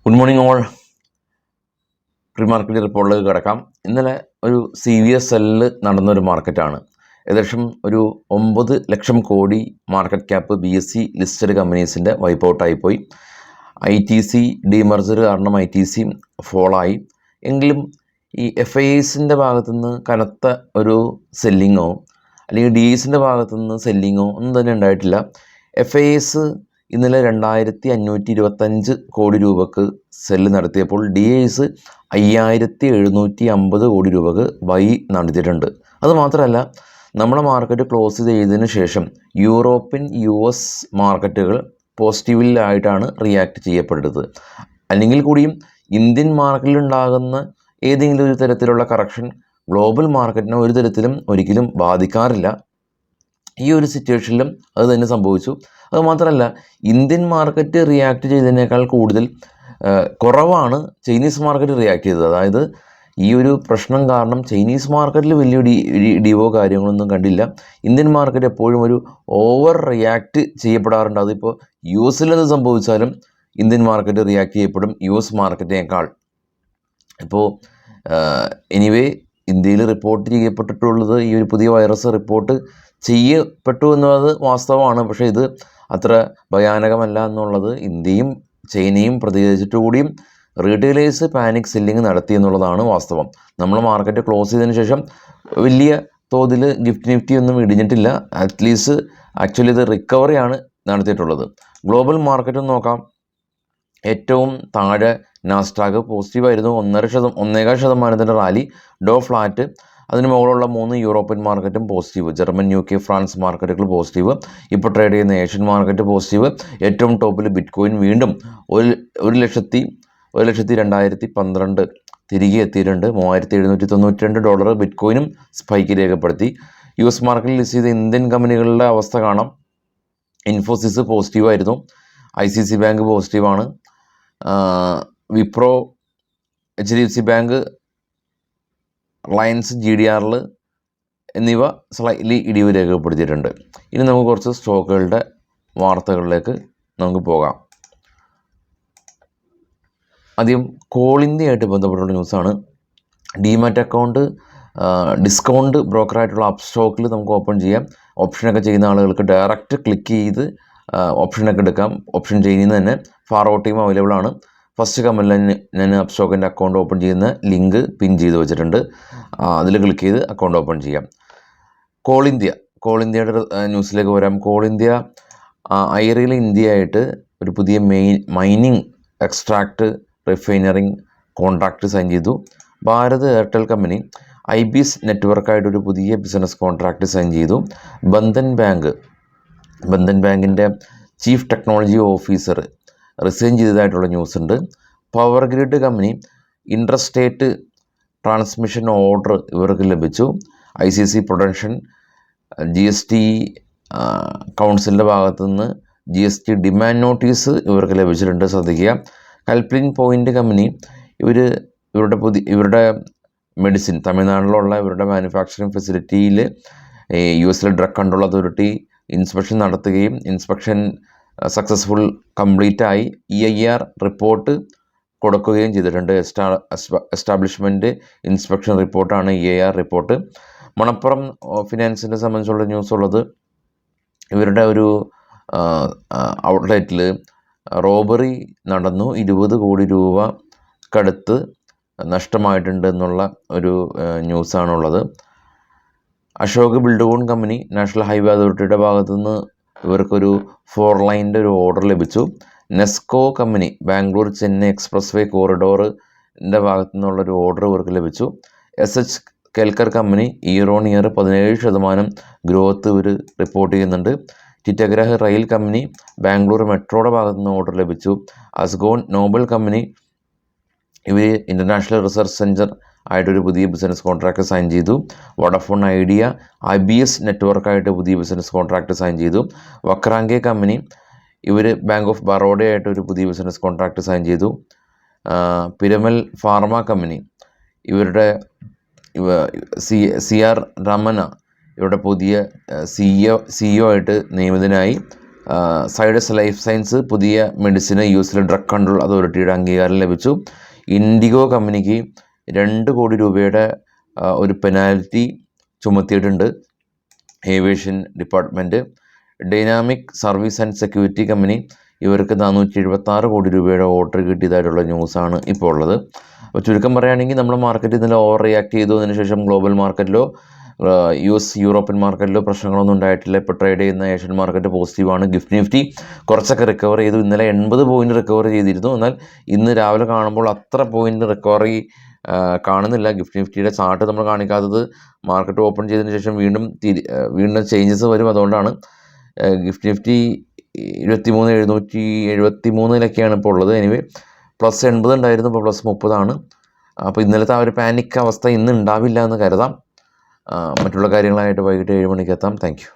Good morning all. Pre market റിപ്പോർട്ടിലേക്ക് കിടക്കാം. ഇന്നലെ ഒരു CVSL നടന്നൊരു മാർക്കറ്റാണ്. ഏകദേശം ഒരു 9 ലക്ഷം കോടി മാർക്കറ്റ് ക്യാപ്പ് BSE ലിസ്റ്റഡ് കമ്പനീസിൻ്റെ വൈപ്പ് ഔട്ടായിപ്പോയി. ITC ഡീമർജർ കാരണം ITC ഫോളായി. എങ്കിലും ഈ FIIസിൻ്റെ ഭാഗത്തുനിന്ന് കനത്ത ഒരു സെല്ലിങ്ങോ അല്ലെങ്കിൽ DIസിൻ്റെ ഭാഗത്തുനിന്ന് സെല്ലിങ്ങോ ഒന്നും തന്നെ ഉണ്ടായിട്ടില്ല. FIIs ഇന്നലെ 2525 കോടി രൂപക്ക് സെല്ല് നടത്തിയപ്പോൾ DIs 5750 കോടി രൂപക്ക് ബൈ നടത്തിയിട്ടുണ്ട്. അതുമാത്രമല്ല, നമ്മുടെ മാർക്കറ്റ് ക്ലോസ് ചെയ്തതിന് ശേഷം യൂറോപ്യൻ US മാർക്കറ്റുകൾ പോസിറ്റീവിലായിട്ടാണ് റിയാക്ട് ചെയ്യപ്പെട്ടത്. അല്ലെങ്കിൽ കൂടിയും ഇന്ത്യൻ മാർക്കറ്റിൽ ഉണ്ടാകുന്ന ഏതെങ്കിലും ഒരു തരത്തിലുള്ള കറക്ഷൻ ഗ്ലോബൽ മാർക്കറ്റിനെ ഒരു തരത്തിലും ഒരിക്കലും ബാധിക്കാറില്ല. ഈ ഒരു സിറ്റുവേഷനിലും അത് തന്നെ സംഭവിച്ചു. അതുമാത്രമല്ല, ഇന്ത്യൻ മാർക്കറ്റ് റിയാക്ട് ചെയ്തതിനേക്കാൾ കൂടുതൽ കുറവാണ് ചൈനീസ് മാർക്കറ്റ് റിയാക്ട് ചെയ്തത്. അതായത് ഈ ഒരു പ്രശ്നം കാരണം ചൈനീസ് മാർക്കറ്റിൽ വലിയ ഡിവോ കാര്യങ്ങളൊന്നും കണ്ടില്ല. ഇന്ത്യൻ മാർക്കറ്റ് എപ്പോഴും ഒരു ഓവർ റിയാക്ട് ചെയ്യപ്പെടാറുണ്ട്. അതിപ്പോൾ US എന്ത് സംഭവിച്ചാലും ഇന്ത്യൻ മാർക്കറ്റ് റിയാക്ട് ചെയ്യപ്പെടും US മാർക്കറ്റിനേക്കാൾ. ഇപ്പോൾ എനിവേ ഇന്ത്യയിൽ റിപ്പോർട്ട് ചെയ്യപ്പെട്ടിട്ടുള്ളത് ഈ ഒരു പുതിയ വൈറസ് റിപ്പോർട്ട് ചെയ്യപ്പെട്ടു എന്നുള്ളത് വാസ്തവമാണ്. പക്ഷേ ഇത് അത്ര ഭയാനകമല്ല എന്നുള്ളത് ഇന്ത്യയും ചൈനയും പ്രതികരിച്ചിട്ട് കൂടിയും റീറ്റെയിലേഴ്സ് പാനിക് സെല്ലിങ് നടത്തി എന്നുള്ളതാണ് വാസ്തവം. നമ്മൾ മാർക്കറ്റ് ക്ലോസ് ചെയ്തതിന് ശേഷം വലിയ തോതിൽ നിഫ്റ്റി ഒന്നും ഇടിഞ്ഞിട്ടില്ല. അറ്റ്ലീസ്റ്റ് ആക്ച്വലി ഇത് റിക്കവറിയാണ് നടത്തിയിട്ടുള്ളത്. ഗ്ലോബൽ മാർക്കറ്റ് നോക്കാം. ഏറ്റവും താഴെ നാസ്ഡാക്ക് പോസിറ്റീവായിരുന്നു, 1.5% റാലി. Dow flat. അതിന് മുകളിലുള്ള 3 യൂറോപ്യൻ മാർക്കറ്റും പോസിറ്റീവ്. ജർമ്മൻ, UK, ഫ്രാൻസ് മാർക്കറ്റുകൾ പോസിറ്റീവ്. ഇപ്പോൾ ട്രേഡ് ചെയ്യുന്ന ഏഷ്യൻ മാർക്കറ്റ് പോസിറ്റീവ്. ഏറ്റവും ടോപ്പിൽ ബിറ്റ്കോയിൻ വീണ്ടും 1,02,012 തിരികെ എത്തിയിട്ടുണ്ട്. $3,792 ബിറ്റ്കോയിനും സ്പൈക്ക് രേഖപ്പെടുത്തി. US മാർക്കറ്റിൽ ലിസ്റ്റ് ചെയ്ത ഇന്ത്യൻ കമ്പനികളുടെ അവസ്ഥ കാണാം. ഇൻഫോസിസ് പോസിറ്റീവായിരുന്നു. ICICI ബാങ്ക് പോസിറ്റീവാണ്. Wipro, HDFC bank, Reliance, GDR എന്നിവ സ്ലൈറ്റ്ലി ഇടിവ് രേഖപ്പെടുത്തിയിട്ടുണ്ട്. ഇനി നമുക്ക് കുറച്ച് സ്റ്റോക്കുകളുടെ വാർത്തകളിലേക്ക് നമുക്ക് പോകാം. ആദ്യം കോൾ ഇന്ത്യയായിട്ട് ബന്ധപ്പെട്ടുള്ള ന്യൂസാണ്. ഡിമാറ്റ് അക്കൗണ്ട് ഡിസ്കൗണ്ട് ബ്രോക്കറായിട്ടുള്ള അപ്പ് സ്റ്റോക്കിൽ നമുക്ക് ഓപ്പൺ ചെയ്യാം. ഓപ്ഷനൊക്കെ ചെയ്യുന്ന ആളുകൾക്ക് ഡയറക്റ്റ് ക്ലിക്ക് ചെയ്ത് ഓപ്ഷനൊക്കെ എടുക്കാം. ഓപ്ഷൻ ചെയ്യുന്നത് തന്നെ ഫാർവേഡ് ടീം അവൈലബിൾ ആണ്. ഫസ്റ്റ് കമൻറ്റിൽ ഞാൻ അപ്പ് സ്റ്റോക്കിൻ്റെ അക്കൗണ്ട് ഓപ്പൺ ചെയ്യുന്ന ലിങ്ക് പിൻ ചെയ്ത് വെച്ചിട്ടുണ്ട്. അതിൽ ക്ലിക്ക് ചെയ്ത് അക്കൗണ്ട് ഓപ്പൺ ചെയ്യാം. കോൾ ഇന്ത്യയുടെ ന്യൂസിലേക്ക് വരാം. കോൾ ഇന്ത്യ ഐറിയൽ ഇന്ത്യയായിട്ട് ഒരു പുതിയ mining extract refinering contract sign ചെയ്തു. ഭാരത് എയർടെൽ കമ്പനി IBS നെറ്റ്വർക്കായിട്ടൊരു പുതിയ ബിസിനസ് കോൺട്രാക്റ്റ് സൈൻ ചെയ്തു. ബന്ധൻ ബാങ്കിൻ്റെ ചീഫ് ടെക്നോളജി ഓഫീസർ റിസൈൻ ചെയ്തതായിട്ടുള്ള ന്യൂസ് ഉണ്ട്. Power grid company interstate transmission order ഇവർക്ക് ലഭിച്ചു. ICC പ്രൊഡക്ഷൻ GST കൗൺസിലിൻ്റെ ഭാഗത്തുനിന്ന് GST ഡിമാൻഡ് നോട്ടീസ് ഇവർക്ക് ലഭിച്ചിട്ടുണ്ട്. ശ്രദ്ധിക്കുക. കൽപ്ലിൻ പോയിൻ്റ് കമ്പനി ഇവരുടെ മെഡിസിൻ തമിഴ്നാട്ടിലുള്ള ഇവരുടെ മാനുഫാക്ചറിങ് ഫെസിലിറ്റിയിൽ US drug control authority inspection നടത്തുകയും ഇൻസ്പെക്ഷൻ സക്സസ്ഫുൾ കംപ്ലീറ്റ് ആയി EIR റിപ്പോർട്ട് കൊടുക്കുകയും ചെയ്തിട്ടുണ്ട്. എസ്റ്റാബ്ലിഷ്മെൻറ്റ് ഇൻസ്പെക്ഷൻ റിപ്പോർട്ടാണ് EIR റിപ്പോർട്ട്. മണപ്പുറം ഫിനാൻസിനെ സംബന്ധിച്ചുള്ള ന്യൂസ് ഉള്ളത്, ഇവരുടെ ഒരു ഔട്ട്ലെറ്റിൽ റോബറി നടന്നു. 20 കോടി രൂപക്കടുത്ത് നഷ്ടമായിട്ടുണ്ട് എന്നുള്ള ഒരു ന്യൂസാണുള്ളത്. Ashok Buildcon company national highway അതോറിറ്റിയുടെ ഭാഗത്തുനിന്ന് ഇവർക്കൊരു 4 ലൈനിൻ്റെ ഒരു ഓർഡർ ലഭിച്ചു. Nesco company Bangalore Chennai expressway കോറിഡോറിൻ്റെ ഭാഗത്തു നിന്നുള്ളൊരു ഓർഡർ ഇവർക്ക് ലഭിച്ചു. SH Kelkar company year on year 17% growth ഇവർ റിപ്പോർട്ട് ചെയ്യുന്നുണ്ട്. ടിറ്റഗ്രഹ് റെയിൽ കമ്പനി ബാംഗ്ലൂർ മെട്രോയുടെ ഭാഗത്തു നിന്ന് ഓർഡർ ലഭിച്ചു. അസ്ഗോൺ നോബൽ കമ്പനി ഇവർ ഇൻ്റർനാഷണൽ റിസർച്ച് സെൻറ്റർ ആയിട്ടൊരു പുതിയ ബിസിനസ് കോൺട്രാക്റ്റ് സൈൻ ചെയ്തു. വോഡഫോൺ ഐഡിയ IBS നെറ്റ്വർക്കായിട്ട് പുതിയ ബിസിനസ് കോൺട്രാക്റ്റ് സൈൻ ചെയ്തു. വക്രാങ്കെ കമ്പനി ഇവർ ബാങ്ക് ഓഫ് ബറോഡയായിട്ടൊരു പുതിയ ബിസിനസ് കോൺട്രാക്റ്റ് സൈൻ ചെയ്തു. പിരമൽ ഫാർമ കമ്പനി ഇവരുടെ CR രമന ഇവരുടെ പുതിയ CEO ആയിട്ട് നിയമിതനായി. സൈഡസ് ലൈഫ് സയൻസ് പുതിയ മെഡിസിന് യുഎസിലെ ഡ്രഗ് കൺട്രോൾ അതോറിറ്റിയുടെ അംഗീകാരം ലഭിച്ചു. ഇൻഡിഗോ കമ്പനിക്ക് 2 കോടി രൂപയുടെ ഒരു penalty ചുമത്തിയിട്ടുണ്ട് aviation department. Dynamic service and security company ഇവർക്ക് 476 കോടി രൂപയുടെ ഓർഡർ കിട്ടിയതായിട്ടുള്ള ന്യൂസാണ് ഇപ്പോൾ ഉള്ളത്. അപ്പോൾ ചുരുക്കം പറയുകയാണെങ്കിൽ നമ്മുടെ മാർക്കറ്റ് ഇന്നലെ ഓവർ റിയാക്ട് ചെയ്തു. അതിനുശേഷം ഗ്ലോബൽ മാർക്കറ്റിലോ യൂറോപ്യൻ മാർക്കറ്റിലോ പ്രശ്നങ്ങളൊന്നും ഉണ്ടായിട്ടില്ല. ഇപ്പോൾ ട്രേഡ് ചെയ്യുന്ന ഏഷ്യൻ മാർക്കറ്റ് പോസിറ്റീവാണ്. ഗിഫ്റ്റ് നിഫ്റ്റി കുറച്ചൊക്കെ റിക്കവർ ചെയ്തു. ഇന്നലെ 80 പോയിൻറ്റ് റിക്കവർ ചെയ്തിരുന്നു. എന്നാൽ ഇന്ന് രാവിലെ കാണുമ്പോൾ അത്ര പോയിൻറ്റ് റിക്കവറി കാണുന്നില്ല. ഗിഫ്റ്റ് നിഫ്റ്റിയുടെ ചാർട്ട് നമ്മൾ കാണിക്കാത്തത് മാർക്കറ്റ് ഓപ്പൺ ചെയ്തതിന് ശേഷം വീണ്ടും ചേഞ്ചസ് വരും. അതുകൊണ്ടാണ് ഗിഫ്റ്റ് നിഫ്റ്റി 23,773 ഇപ്പോൾ ഉള്ളത്. എനിവേ +80 ഉണ്ടായിരുന്നു, ഇപ്പോൾ +30 അപ്പോൾ ഇന്നലത്തെ ആ ഒരു പാനിക് അവസ്ഥ ഇന്ന് ഉണ്ടാവില്ല എന്ന് കരുതാം. മറ്റുള്ള കാര്യങ്ങളായിട്ട് വൈകിട്ട് 7 മണിക്ക് എത്താം. Thank you.